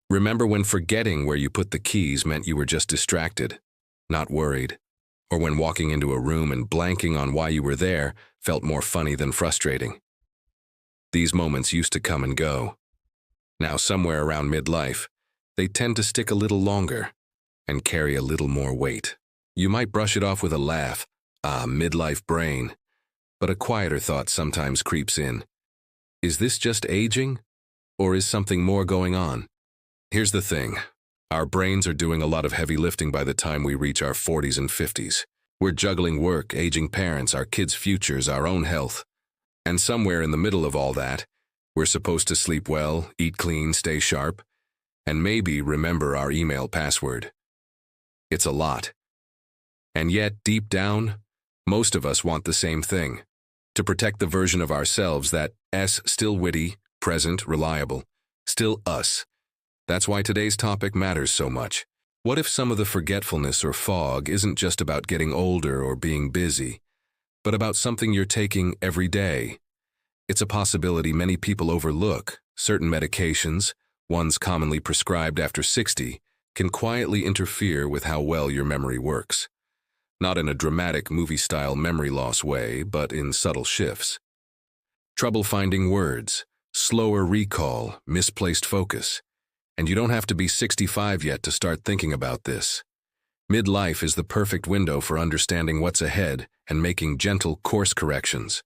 Remember when forgetting where you put the keys meant you were just distracted, not worried? Or when walking into a room and blanking on why you were there felt more funny than frustrating? These moments used to come and go. Now, somewhere around midlife, they tend to stick a little longer and carry a little more weight. You might brush it off with a laugh, midlife brain, but a quieter thought sometimes creeps in. Is this just aging, or is something more going on? Here's the thing. Our brains are doing a lot of heavy lifting by the time we reach our 40s and 50s. We're juggling work, aging parents, our kids' futures, our own health. And somewhere in the middle of all that, we're supposed to sleep well, eat clean, stay sharp, and maybe remember our email password. It's a lot. And yet, deep down, most of us want the same thing: to protect the version of ourselves that's still witty, present, reliable, still us. That's why today's topic matters so much. What if some of the forgetfulness or fog isn't just about getting older or being busy, but about something you're taking every day? It's a possibility many people overlook. Certain medications, ones commonly prescribed after 60, can quietly interfere with how well your memory works. Not in a dramatic movie-style memory loss way, but in subtle shifts. Trouble finding words, slower recall, misplaced focus. And you don't have to be 65 yet to start thinking about this. Midlife is the perfect window for understanding what's ahead and making gentle course corrections.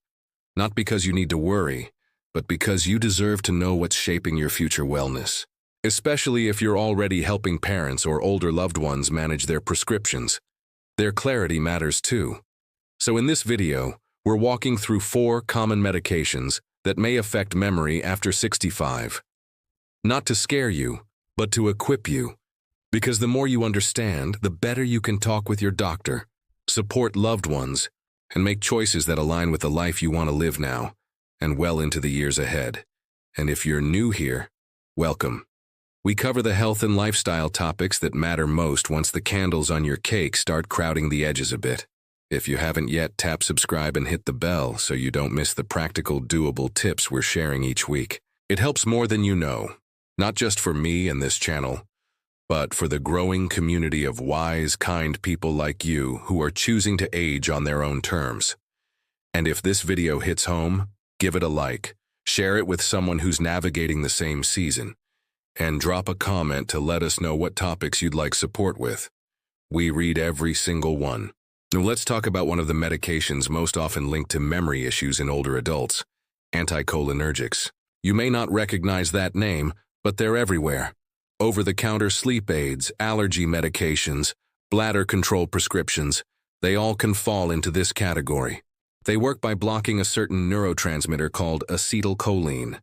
Not because you need to worry, but because you deserve to know what's shaping your future wellness. Especially if you're already helping parents or older loved ones manage their prescriptions. Their clarity matters too. So in this video, we're walking through 4 common medications that may affect memory after 65. Not to scare you, but to equip you. Because the more you understand, the better you can talk with your doctor, support loved ones, and make choices that align with the life you want to live now, and well into the years ahead. And if you're new here, welcome. We cover the health and lifestyle topics that matter most once the candles on your cake start crowding the edges a bit. If you haven't yet, tap subscribe and hit the bell so you don't miss the practical, doable tips we're sharing each week. It helps more than you know. Not just for me and this channel, but for the growing community of wise, kind people like you who are choosing to age on their own terms. And if this video hits home, give it a like, share it with someone who's navigating the same season, and drop a comment to let us know what topics you'd like support with. We read every single one. Now let's talk about one of the medications most often linked to memory issues in older adults: anticholinergics. You may not recognize that name, but they're everywhere. Over-the-counter sleep aids, allergy medications, bladder control prescriptions, they all can fall into this category. They work by blocking a certain neurotransmitter called acetylcholine.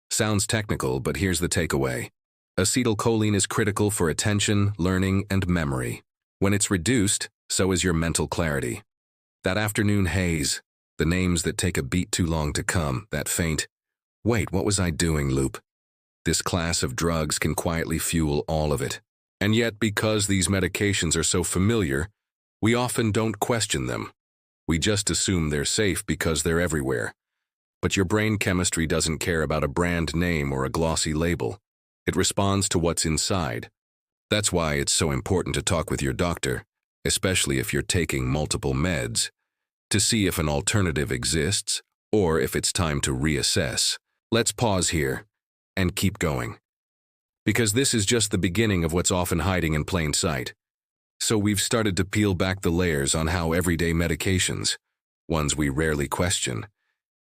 Sounds technical, but here's the takeaway. Acetylcholine is critical for attention, learning, and memory. When it's reduced, so is your mental clarity. That afternoon haze, the names that take a beat too long to come, that faint, "Wait, what was I doing?" loop. This class of drugs can quietly fuel all of it. And yet, because these medications are so familiar, we often don't question them. We just assume they're safe because they're everywhere. But your brain chemistry doesn't care about a brand name or a glossy label. It responds to what's inside. That's why it's so important to talk with your doctor, especially if you're taking multiple meds, to see if an alternative exists or if it's time to reassess. Let's pause here and keep going. Because this is just the beginning of what's often hiding in plain sight. So we've started to peel back the layers on how everyday medications, ones we rarely question,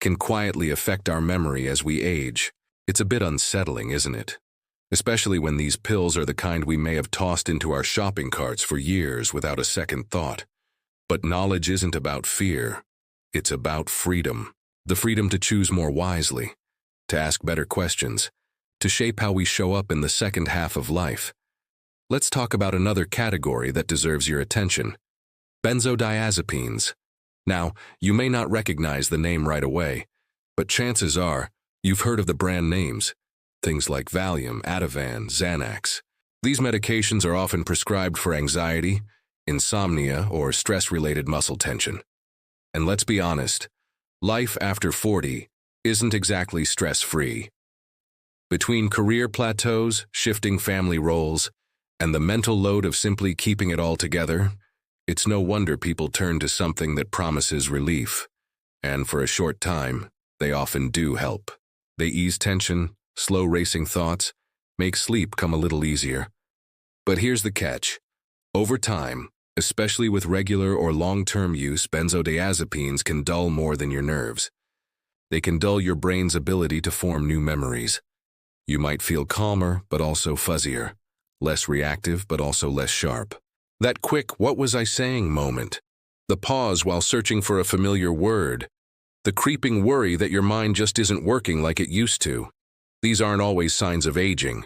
can quietly affect our memory as we age. It's a bit unsettling, isn't it? Especially when these pills are the kind we may have tossed into our shopping carts for years without a second thought. But knowledge isn't about fear. It's about freedom. The freedom to choose more wisely, to ask better questions, to shape how we show up in the second half of life. Let's talk about another category that deserves your attention: benzodiazepines. Now, you may not recognize the name right away, but chances are you've heard of the brand names, things like Valium, Ativan, Xanax. These medications are often prescribed for anxiety, insomnia, or stress-related muscle tension. And let's be honest, life after 40 isn't exactly stress-free. Between career plateaus, shifting family roles, and the mental load of simply keeping it all together, it's no wonder people turn to something that promises relief. And for a short time, they often do help. They ease tension, slow racing thoughts, make sleep come a little easier. But here's the catch. Over time, especially with regular or long-term use, benzodiazepines can dull more than your nerves. They can dull your brain's ability to form new memories. You might feel calmer, but also fuzzier, less reactive, but also less sharp. That quick, what was I saying moment, the pause while searching for a familiar word, the creeping worry that your mind just isn't working like it used to. These aren't always signs of aging.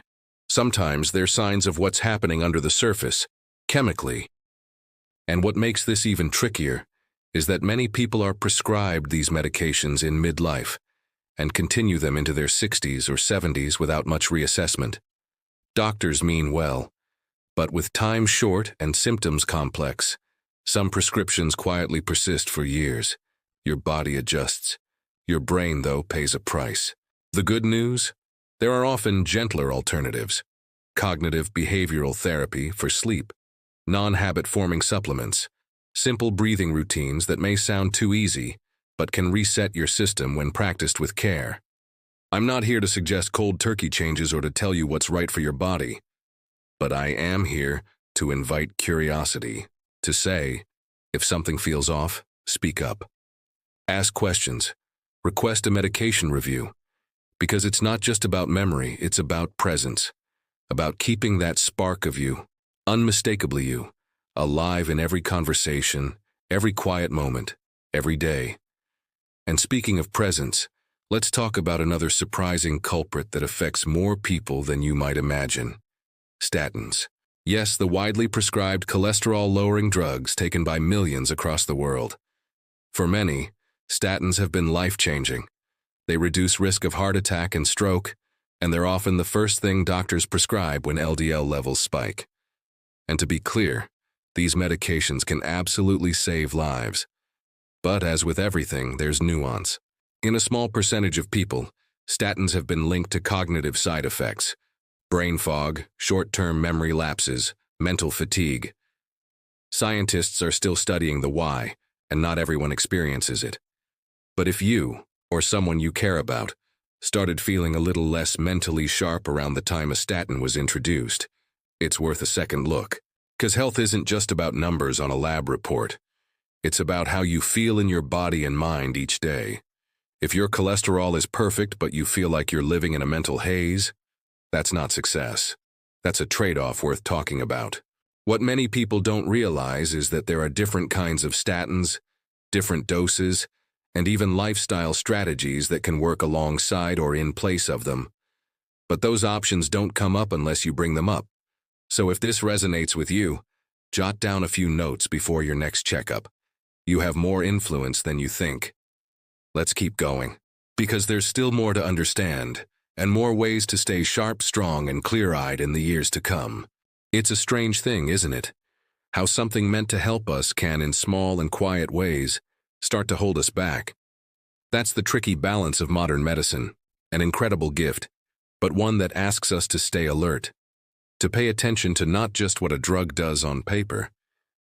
Sometimes they're signs of what's happening under the surface, chemically. And what makes this even trickier is that many people are prescribed these medications in midlife and continue them into their 60s or 70s without much reassessment. Doctors mean well, but with time short and symptoms complex, some prescriptions quietly persist for years. Your body adjusts. Your brain, though, pays a price. The good news? There are often gentler alternatives. Cognitive behavioral therapy for sleep, non-habit-forming supplements, simple breathing routines that may sound too easy, but can reset your system when practiced with care. I'm not here to suggest cold turkey changes or to tell you what's right for your body, but I am here to invite curiosity, to say, if something feels off, speak up. Ask questions. Request a medication review. Because it's not just about memory, it's about presence, about keeping that spark of you, unmistakably you, alive in every conversation, every quiet moment, every day. And speaking of presence, let's talk about another surprising culprit that affects more people than you might imagine. Statins. Yes, the widely prescribed cholesterol-lowering drugs taken by millions across the world. For many, statins have been life-changing. They reduce risk of heart attack and stroke, and they're often the first thing doctors prescribe when LDL levels spike. And to be clear, these medications can absolutely save lives. But as with everything, there's nuance. In a small percentage of people, statins have been linked to cognitive side effects, brain fog, short-term memory lapses, mental fatigue. Scientists are still studying the why, and not everyone experiences it. But if you, or someone you care about, started feeling a little less mentally sharp around the time a statin was introduced, it's worth a second look. Because health isn't just about numbers on a lab report. It's about how you feel in your body and mind each day. If your cholesterol is perfect but you feel like you're living in a mental haze, that's not success. That's a trade-off worth talking about. What many people don't realize is that there are different kinds of statins, different doses, and even lifestyle strategies that can work alongside or in place of them. But those options don't come up unless you bring them up. So if this resonates with you, jot down a few notes before your next checkup. You have more influence than you think. Let's keep going, because there's still more to understand, and more ways to stay sharp, strong, and clear-eyed in the years to come. It's a strange thing, isn't it? How something meant to help us can, in small and quiet ways, start to hold us back. That's the tricky balance of modern medicine, an incredible gift, but one that asks us to stay alert, to pay attention to not just what a drug does on paper,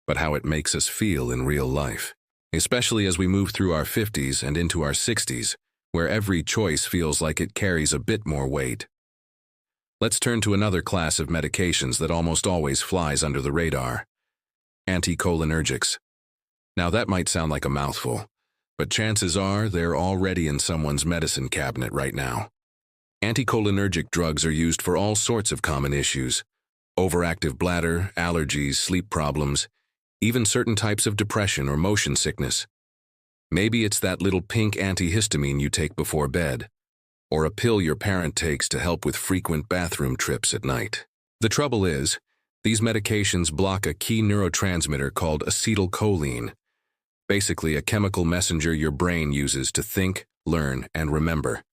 but how it makes us feel in real life, especially as we move through our 50s and into our 60s, where every choice feels like it carries a bit more weight. Let's turn to another class of medications that almost always flies under the radar: anticholinergics. Now that might sound like a mouthful, but chances are they're already in someone's medicine cabinet right now. Anticholinergic drugs are used for all sorts of common issues: overactive bladder, allergies, sleep problems, even certain types of depression or motion sickness. Maybe it's that little pink antihistamine you take before bed, or a pill your parent takes to help with frequent bathroom trips at night. The trouble is, these medications block a key neurotransmitter called acetylcholine, basically a chemical messenger your brain uses to think, learn, and remember.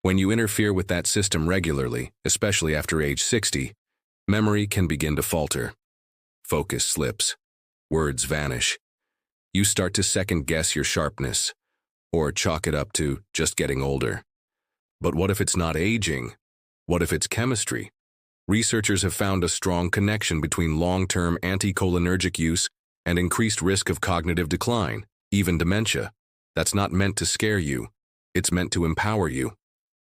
When you interfere with that system regularly, especially after age 60, memory can begin to falter. Focus slips. Words vanish. You start to second-guess your sharpness, or chalk it up to just getting older. But what if it's not aging, What if it's chemistry? Researchers have found a strong connection between long-term anticholinergic use and increased risk of cognitive decline, even dementia. That's not meant to scare you. It's meant to empower you.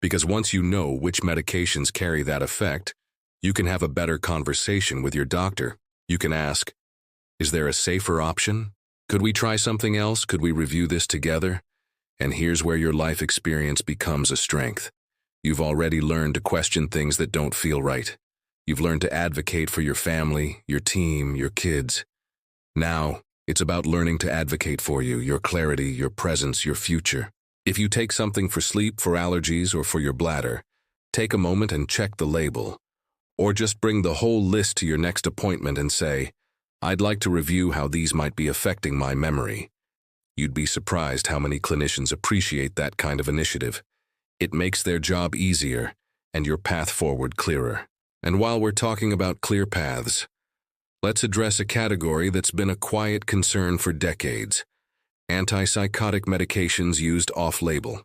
Because once you know which medications carry that effect, you can have a better conversation with your doctor. You can ask, is there a safer option? Could we try something else? Could we review this together? And here's where your life experience becomes a strength. You've already learned to question things that don't feel right. You've learned to advocate for your family, your team, your kids. Now, it's about learning to advocate for you, your clarity, your presence, your future. If you take something for sleep, for allergies, or for your bladder, take a moment and check the label. Or just bring the whole list to your next appointment and say, I'd like to review how these might be affecting my memory. You'd be surprised how many clinicians appreciate that kind of initiative. It makes their job easier and your path forward clearer. And while we're talking about clear paths, let's address a category that's been a quiet concern for decades: antipsychotic medications used off-label.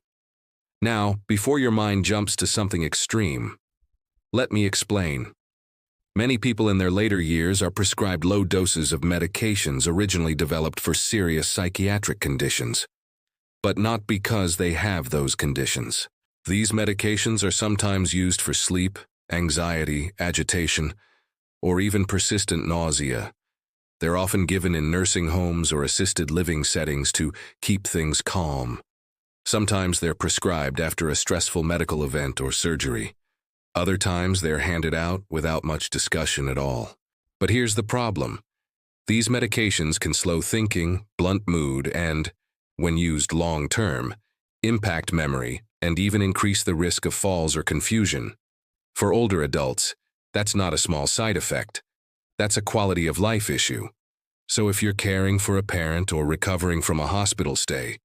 Now, before your mind jumps to something extreme, let me explain. Many people in their later years are prescribed low doses of medications originally developed for serious psychiatric conditions, but not because they have those conditions. These medications are sometimes used for sleep, anxiety, agitation, or even persistent nausea. They're often given in nursing homes or assisted living settings to keep things calm. Sometimes they're prescribed after a stressful medical event or surgery. Other times they're handed out without much discussion at all. But here's the problem. These medications can slow thinking, blunt mood, and, when used long-term, impact memory and even increase the risk of falls or confusion. For older adults, that's not a small side effect. That's a quality of life issue. So if you're caring for a parent or recovering from a hospital stay,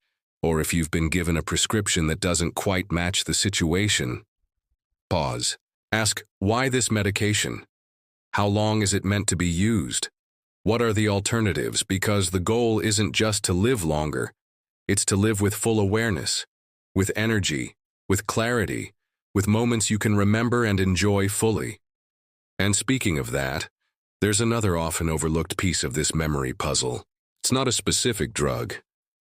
or if you've been given a prescription that doesn't quite match the situation, pause. Ask, why this medication? How long is it meant to be used? What are the alternatives? Because the goal isn't just to live longer. It's to live with full awareness, with energy, with clarity, with moments you can remember and enjoy fully. And speaking of that, there's another often overlooked piece of this memory puzzle. It's not a specific drug,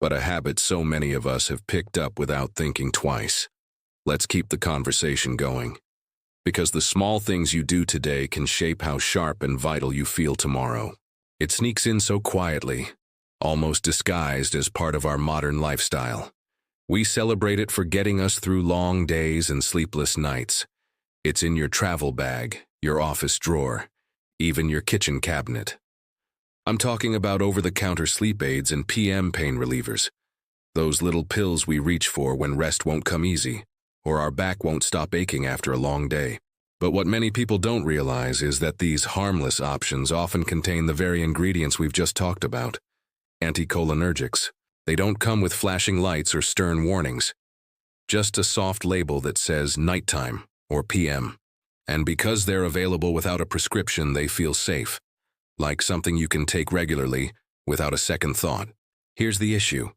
but a habit so many of us have picked up without thinking twice. Let's keep the conversation going. Because the small things you do today can shape how sharp and vital you feel tomorrow. It sneaks in so quietly, almost disguised as part of our modern lifestyle. We celebrate it for getting us through long days and sleepless nights. It's in your travel bag, your office drawer, even your kitchen cabinet. I'm talking about over-the-counter sleep aids and PM pain relievers. Those little pills we reach for when rest won't come easy, or our back won't stop aching after a long day. But what many people don't realize is that these harmless options often contain the very ingredients we've just talked about: anticholinergics. They don't come with flashing lights or stern warnings. Just a soft label that says nighttime or PM. And because they're available without a prescription, they feel safe, like something you can take regularly without a second thought. Here's the issue.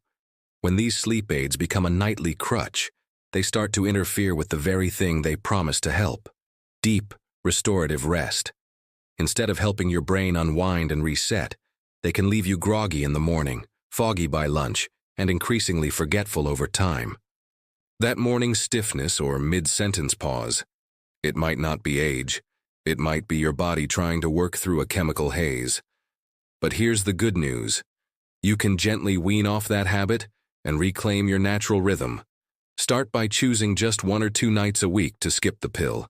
When these sleep aids become a nightly crutch, they start to interfere with the very thing they promise to help: deep, restorative rest. Instead of helping your brain unwind and reset, they can leave you groggy in the morning, foggy by lunch, and increasingly forgetful over time. That morning stiffness or mid-sentence pause, it might not be age. It might be your body trying to work through a chemical haze. But here's the good news. You can gently wean off that habit and reclaim your natural rhythm. Start by choosing just 1 or 2 nights a week to skip the pill.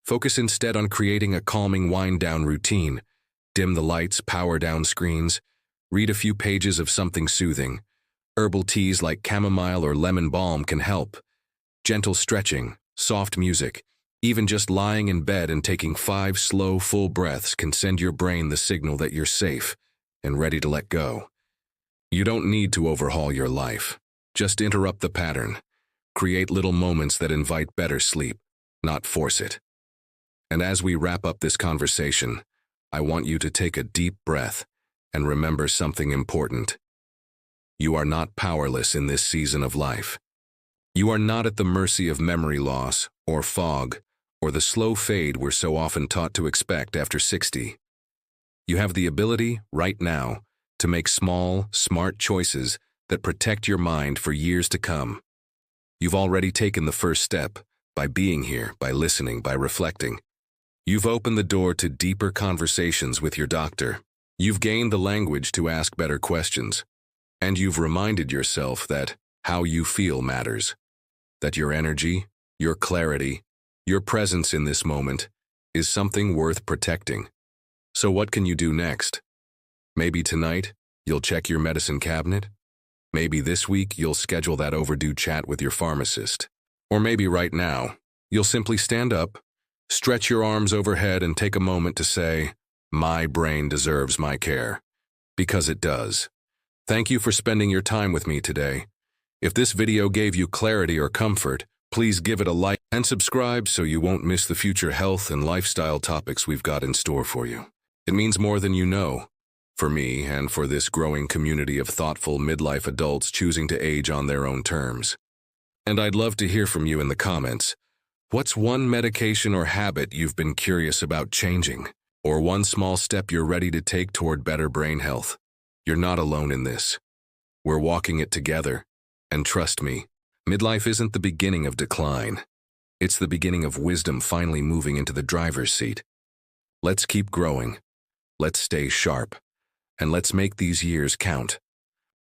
Focus instead on creating a calming wind-down routine. Dim the lights, power down screens. Read a few pages of something soothing. Herbal teas like chamomile or lemon balm can help. Gentle stretching, soft music, even just lying in bed and taking 5 slow, full breaths can send your brain the signal that you're safe and ready to let go. You don't need to overhaul your life. Just interrupt the pattern. Create little moments that invite better sleep, not force it. And as we wrap up this conversation, I want you to take a deep breath and remember something important. You are not powerless in this season of life. You are not at the mercy of memory loss or fog or the slow fade we're so often taught to expect after 60. You have the ability, right now, to make small, smart choices that protect your mind for years to come. You've already taken the first step by being here, by listening, by reflecting. You've opened the door to deeper conversations with your doctor. You've gained the language to ask better questions. And you've reminded yourself that how you feel matters. That your energy, your clarity, your presence in this moment is something worth protecting. So what can you do next? Maybe tonight, you'll check your medicine cabinet. Maybe this week, you'll schedule that overdue chat with your pharmacist. Or maybe right now, you'll simply stand up, stretch your arms overhead, and take a moment to say, "My brain deserves my care." Because it does. Thank you for spending your time with me today. If this video gave you clarity or comfort, please give it a like and subscribe so you won't miss the future health and lifestyle topics we've got in store for you. It means more than you know, for me and for this growing community of thoughtful midlife adults choosing to age on their own terms. And I'd love to hear from you in the comments. What's one medication or habit you've been curious about changing? Or one small step you're ready to take toward better brain health? You're not alone in this. We're walking it together. And trust me, midlife isn't the beginning of decline. It's the beginning of wisdom finally moving into the driver's seat. Let's keep growing. Let's stay sharp. And let's make these years count.